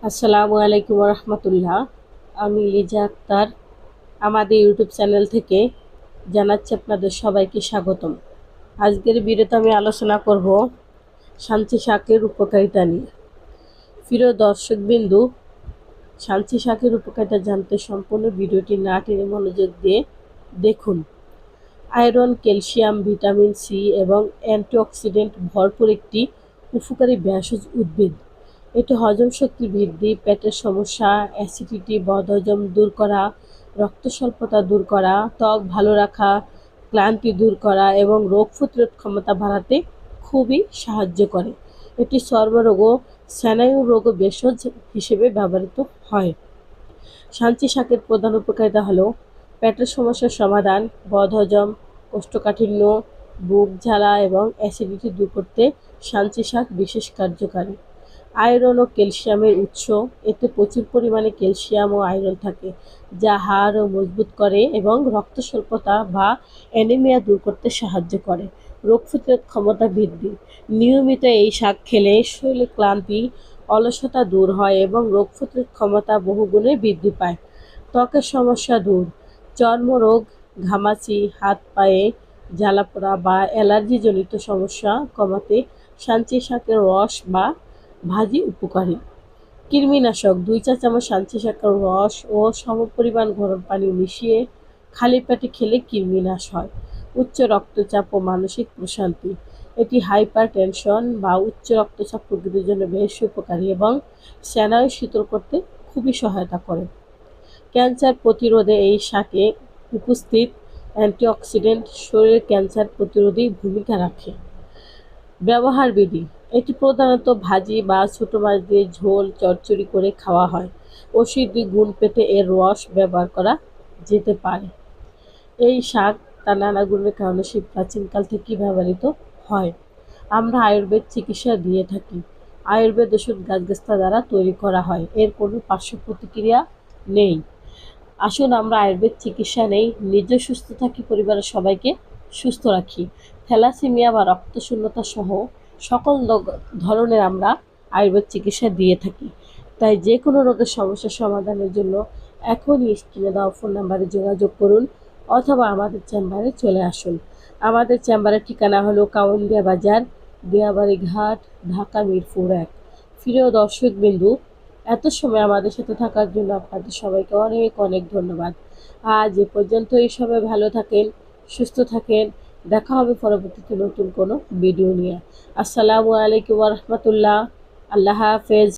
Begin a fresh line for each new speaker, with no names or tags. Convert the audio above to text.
আসসালামু আলাইকুম রহমতুল্লাহ। আমি লিজা আক্তার আমাদের ইউটিউব চ্যানেল থেকে জানাচ্ছি আপনাদের সবাইকে স্বাগতম। আজকের ভিডিওতে আমি আলোচনা করব সাঞ্চি শাকের উপকারিতা নিয়ে। প্রিয় দর্শকবিন্দু, সাঞ্চি শাকের উপকারিতা জানতে সম্পূর্ণ ভিডিওটি না টেনে মনোযোগ দিয়ে দেখুন। আয়রন, ক্যালসিয়াম, ভিটামিন সি এবং অ্যান্টিঅক্সিডেন্ট ভরপুর একটি উপকারী ভেষজ উদ্ভিদ। এটি হজম শক্তি বৃদ্ধি, পেটের সমস্যা, অ্যাসিডিটি, বদহজম দূর করা, রক্ত স্বল্পতা দূর করা, ত্বক ভালো রাখা, ক্লান্তি দূর করা এবং রোগ প্রতিরোধ ক্ষমতা বাড়াতে খুবই সাহায্য করে। এটি চর্মরোগ ও স্নায়ু রোগ ভেষজ হিসেবে ব্যবহৃত হয়। সাঞ্চি শাকের প্রধান উপকারিতা হলো পেটের সমস্যার সমাধান, বদহজম, কোষ্ঠকাঠিন্য, বুক জ্বালা এবং অ্যাসিডিটি দূর করতে সাঞ্চি শাক বিশেষ কার্যকারী। আয়রন ও ক্যালসিয়ামের উৎস, এতে প্রচুর পরিমাণে ক্যালসিয়াম ও আয়রন থাকে, যা হাড় ও মজবুত করে এবং রক্ত স্বল্পতা বা অ্যানিমিয়া দূর করতে সাহায্য করে। রোগ প্রতিরোধ ক্ষমতা বৃদ্ধি, নিয়মিত এই শাক খেলে শরীরে ক্লান্তি, অলসতা দূর হয় এবং রোগ প্রতিরোধ ক্ষমতা বহুগুণে বৃদ্ধি পায়। ত্বকের সমস্যা দূর, চর্মরোগ, ঘামাচি, হাত পায়ে জ্বালাপোড়া বা অ্যালার্জিজনিত সমস্যা কমাতে সাঞ্চি শাকের রস বা ভাজি উপকারী। কৃমিনাশক, 2 চা চামচ সাঞ্চি শাকের রস ও সমপরিমাণ গরম পানি মিশিয়ে খালি পেটে খেলে কৃমিনাশ হয়। উচ্চ রক্তচাপ ও মানসিক প্রশান্তি, এটি হাইপার টেনশন বা উচ্চ রক্তচাপ রোগীদের জন্য বেশ উপকারী এবং স্নায়ু শীতল করতে খুবই সহায়তা করে। ক্যান্সার প্রতিরোধে এই শাকে উপস্থিত অ্যান্টিঅক্সিডেন্ট শরীরের ক্যান্সার প্রতিরোধী ভূমিকা রাখে। ব্যবহার বিধি, এটি প্রধানত ভাজি বা ছোট মাছ দিয়ে ঝোল, চচ্চড়ি করে খাওয়া হয়। ঔষধি গুণ পেতে এর রস ব্যবহার করা যেতে পারে। এই শাক তার নানা গুণের কারণে সেই প্রাচীনকাল থেকেই ব্যবহৃত হয়। আমরা আয়ুর্বেদ চিকিৎসা দিয়ে থাকি। আয়ুর্বেদ ওষুধ গাছগাছরা দ্বারা তৈরি করা হয়, এর কোনো পার্শ্ব প্রতিক্রিয়া নেই। আসুন আমরা আয়ুর্বেদ চিকিৎসা নেই, নিজে সুস্থ থাকি, পরিবারের সবাইকে সুস্থ রাখি। থ্যালাসেমিয়া বা রক্তশূন্যতা সহ সকল ধরনের আমরা আয়ুর্বেদ চিকিৎসা দিয়ে থাকি। তাই যে কোনো রোগের সমস্যার সমাধানের জন্য এখনই স্ক্রিনে দেওয়া ফোন নাম্বারে যোগাযোগ করুন অথবা আমাদের চেম্বারে চলে আসুন। আমাদের চেম্বারের ঠিকানা হলো কাউন্দিয়া বাজার, দিয়াবাড়ি ঘাট, ঢাকা মিরপুর 1। প্রিয় দর্শকবিন্দু, এত সময় আমাদের সাথে থাকার জন্য আপনাদের সবাইকে অনেক অনেক ধন্যবাদ। আজ এ পর্যন্তই। সবাই ভালো থাকেন, সুস্থ থাকেন। দেখা হবে পরবর্তীতে নতুন কোনো ভিডিও নিয়ে। আসসালামু আলাইকুম ওয়া রাহমাতুল্লাহ। আল্লাহ হাফেজ।